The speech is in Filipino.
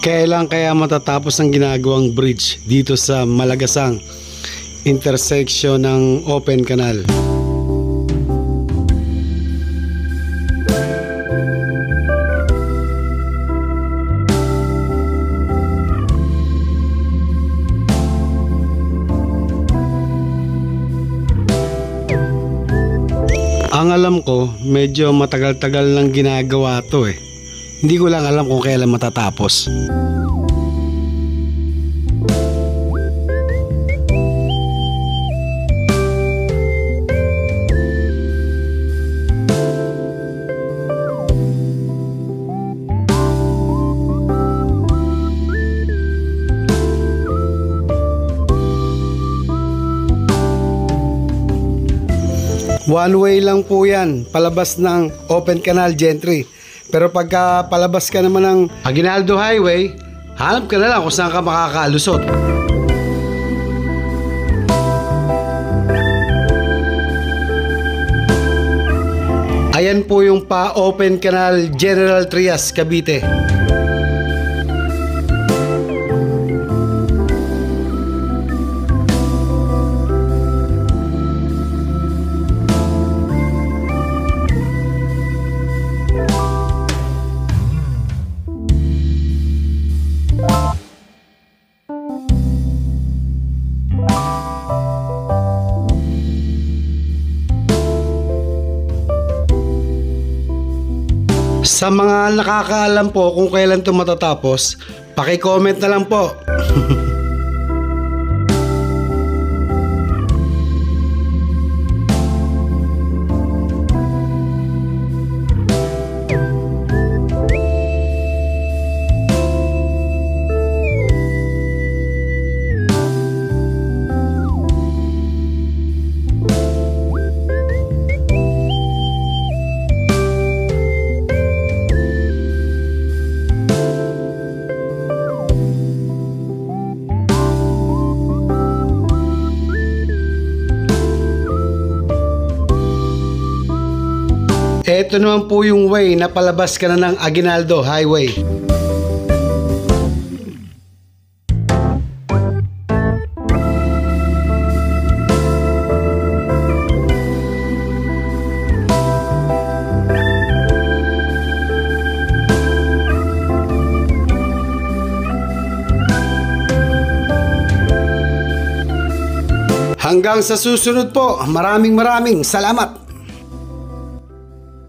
Kailan kaya matatapos ang ginagawang bridge dito sa Malagasang intersection ng Open Canal? Ang alam ko, medyo matagal-tagal lang ginagawa to eh. Hindi ko lang alam kung kailan matatapos. One way lang po yan, palabas ng Open Canal Gentry. Pero pagka palabas ka naman ng Aguinaldo Highway, hanap ka na lang kung saan ka makakalusot. Ayan po yung pa-Open Canal General Trias, Cavite. Sa mga nakakaalam po kung kailan ito matatapos, paki-comment na lang po. Ito naman po yung way na palabas ka na ng Aguinaldo Highway. Hanggang sa susunod po, maraming salamat.